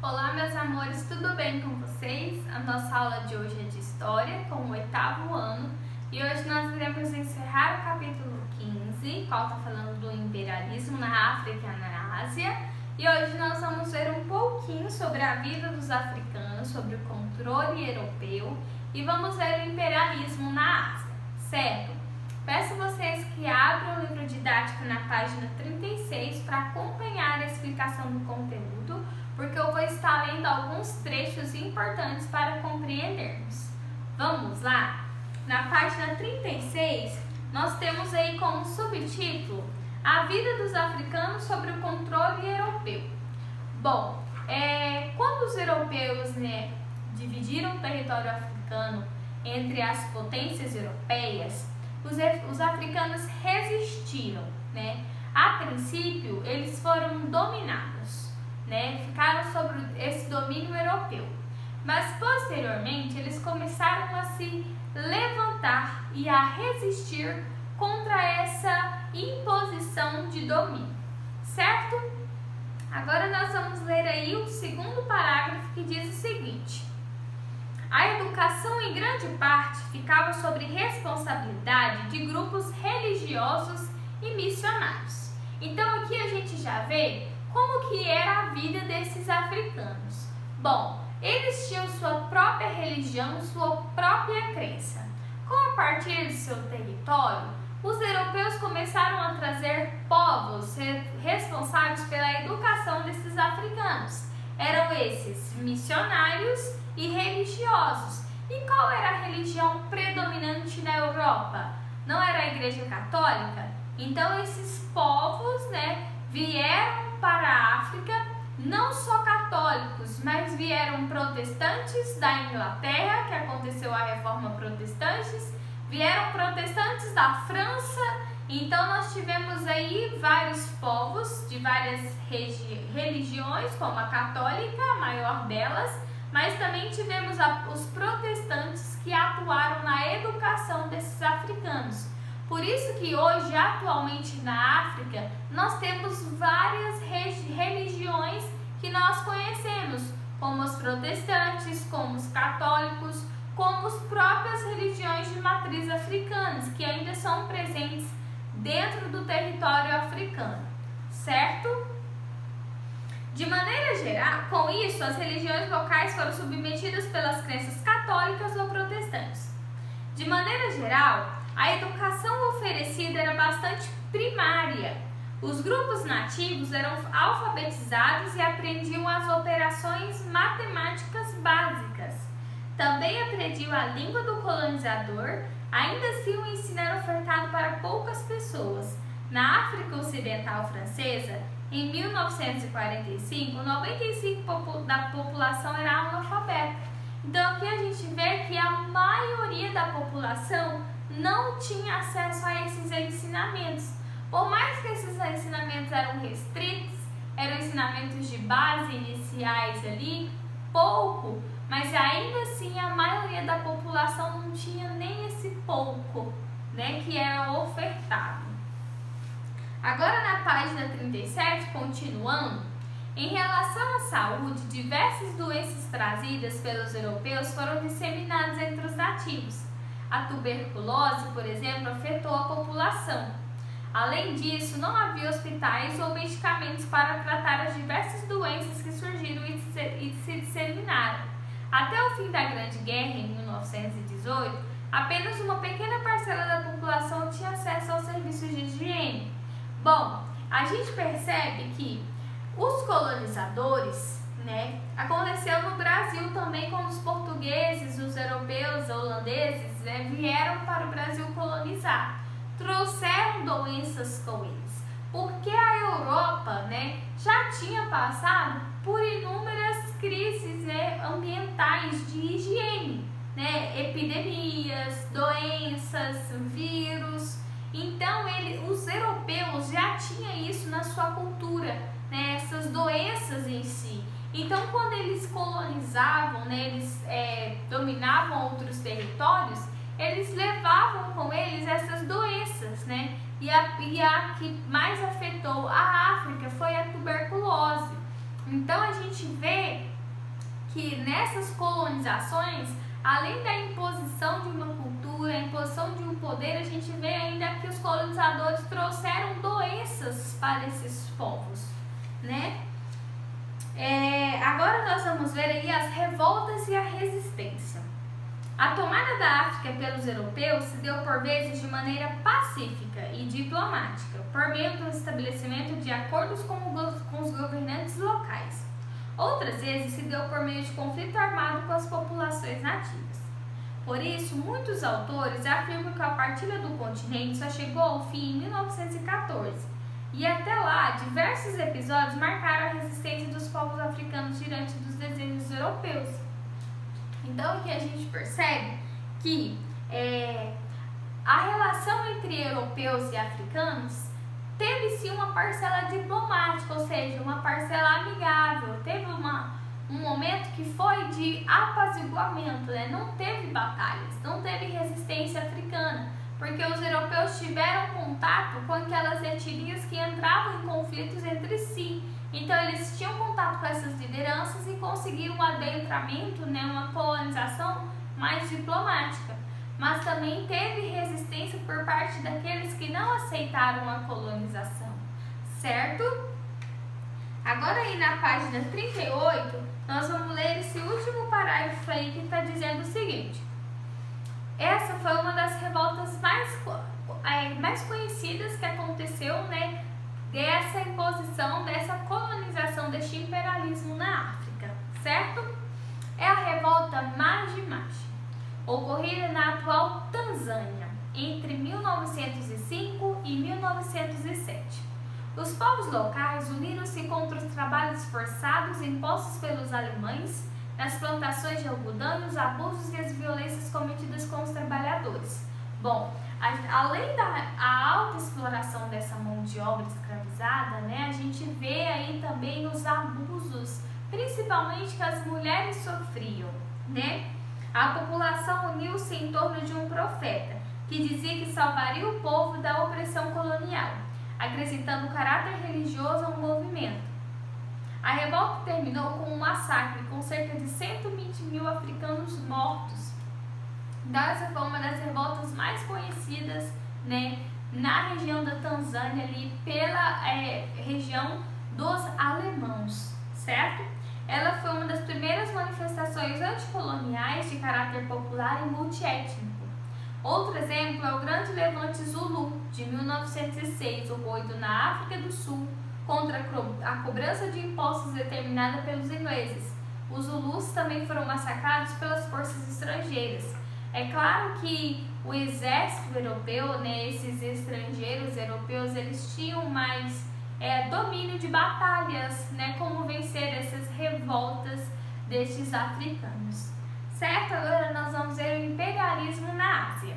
Olá, meus amores, tudo bem com vocês? A nossa aula de hoje é de História, com o 8º ano, e hoje nós iremos encerrar o capítulo 15, qual está falando do imperialismo na África e na Ásia, e hoje nós vamos ver um pouquinho sobre a vida dos africanos, sobre o controle europeu, e vamos ver o imperialismo na Ásia, certo? Peço a vocês que abram o livro didático na página 36 para acompanhar a explicação do conteúdo, porque eu vou estar lendo alguns trechos importantes para compreendermos. Vamos lá? Na página 36, nós temos aí como subtítulo A Vida dos Africanos sob o Controle Europeu. Bom, quando os europeus dividiram o território africano entre as potências europeias, os africanos resistiram, A princípio, eles foram dominados, ficaram sob esse domínio europeu. Mas, posteriormente, eles começaram a se levantar e a resistir contra essa imposição de domínio, certo? Agora nós vamos ler aí o segundo parágrafo que diz o seguinte: a educação, em grande parte, ficava sob responsabilidade de grupos religiosos e missionários. Então aqui a gente já vê como que era a vida desses africanos. Bom, eles tinham sua própria religião, sua própria crença. Com a partir de seu território, os europeus começaram a trazer povos responsáveis pela educação desses africanos. Eram esses missionários e religiosos. E qual era a religião predominante na Europa? Não era a Igreja Católica? Então esses povos, vieram para a África, não só católicos, mas vieram protestantes da Inglaterra, que aconteceu a Reforma Protestantes, vieram protestantes da França. Então nós tivemos aí vários povos de várias religiões, como a católica, a maior delas, mas também tivemos os protestantes que atuaram na educação desses africanos. Por isso que hoje, atualmente na África, nós temos várias religiões que nós conhecemos, como os protestantes, como os católicos, como as próprias religiões de matriz africanas, que ainda são presentes dentro do território africano, certo? De maneira geral, com isso, as religiões locais foram submetidas pelas crenças católicas ou protestantes. De maneira geral, a educação oferecida era bastante primária. Os grupos nativos eram alfabetizados e aprendiam as operações matemáticas básicas. Também aprendiam a língua do colonizador, ainda assim o ensino era ofertado para poucas pessoas. Na África Ocidental Francesa, em 1945, 95% da população era analfabeta. Então aqui a gente vê que a maioria da população não tinha acesso a esses ensinamentos. Por mais que esses ensinamentos eram restritos, eram ensinamentos de base iniciais ali, pouco, mas ainda assim a maioria da população não tinha nem esse pouco, que era ofertado. Agora na página 37, continuando, em relação à saúde, diversas doenças trazidas pelos europeus foram disseminadas entre os nativos. A tuberculose, por exemplo, afetou a população. Além disso, não havia hospitais ou medicamentos para tratar as diversas doenças que surgiram e se disseminaram. Até o fim da Grande Guerra, em 1918, apenas uma pequena parcela da população tinha acesso aos serviços de higiene. Bom, a gente percebe que os colonizadores, aconteceu no Brasil também, quando os portugueses, os europeus, holandeses, vieram para o Brasil colonizar. Trouxeram doenças com eles, porque a Europa, já tinha passado por inúmeras crises ambientais de higiene, epidemias, doenças, vírus. Então os europeus já tinham isso na sua cultura, essas doenças em si. Então quando eles colonizavam, eles dominavam outros territórios, eles levavam com eles essas doenças, E a que mais afetou a África foi a tuberculose. Então a gente vê que nessas colonizações, além da imposição de uma cultura, a imposição de um poder, a gente vê ainda que os colonizadores trouxeram doenças para esses povos, né? Agora nós vamos ver aí as revoltas e a resistência. A tomada da África pelos europeus se deu por vezes de maneira pacífica e diplomática, por meio do estabelecimento de acordos com os governantes locais. Outras vezes se deu por meio de conflito armado com as populações nativas. Por isso, muitos autores afirmam que a partilha do continente só chegou ao fim em 1914, e até lá diversos episódios marcaram a resistência dos povos africanos diante dos desejos europeus. Então, aqui a gente percebe que a relação entre europeus e africanos teve sim uma parcela diplomática, ou seja, uma parcela amigável, teve um momento que foi de apaziguamento, né? Não teve batalhas, não teve resistência africana, porque os europeus tiveram contato com aquelas etnias que entravam em conflitos entre si. Então eles tinham contato com essas lideranças e conseguiram um adentramento, né, uma colonização mais diplomática. Mas também teve resistência por parte daqueles que não aceitaram a colonização, certo? Agora aí na página 38, nós vamos ler esse último parágrafo aí que está dizendo o seguinte: essa foi uma das revoltas mais conhecidas que aconteceu, né, dessa imposição, dessa colonização, deste imperialismo na África, certo? É a revolta Maji-Maji, ocorrida na atual Tanzânia, entre 1905 e 1907. Os povos locais uniram-se contra os trabalhos forçados impostos pelos alemães nas plantações de algodão e os abusos e as violências cometidas com os trabalhadores. Bom, além da alta exploração dessa mão de obra escravizada, né, a gente vê aí também os abusos, principalmente que as mulheres sofriam, né? A população uniu-se em torno de um profeta que dizia que salvaria o povo da opressão colonial, acrescentando caráter religioso ao movimento. A revolta terminou com um massacre com cerca de 120 mil africanos mortos. Então essa foi uma das revoltas mais conhecidas, né, na região da Tanzânia, ali pela região dos alemãos, certo? Ela foi uma das primeiras manifestações anticoloniais de caráter popular e multiétnico. Outro exemplo é o Grande Levante Zulu, de 1906, ocorrido na África do Sul, contra a cobrança de impostos determinada pelos ingleses. Os Zulus também foram massacrados pelas forças estrangeiras. É claro que o exército europeu, né, esses estrangeiros europeus, eles tinham mais domínio de batalhas, né, como vencer essas revoltas destes africanos. Certo? Agora nós vamos ver o imperialismo na Ásia.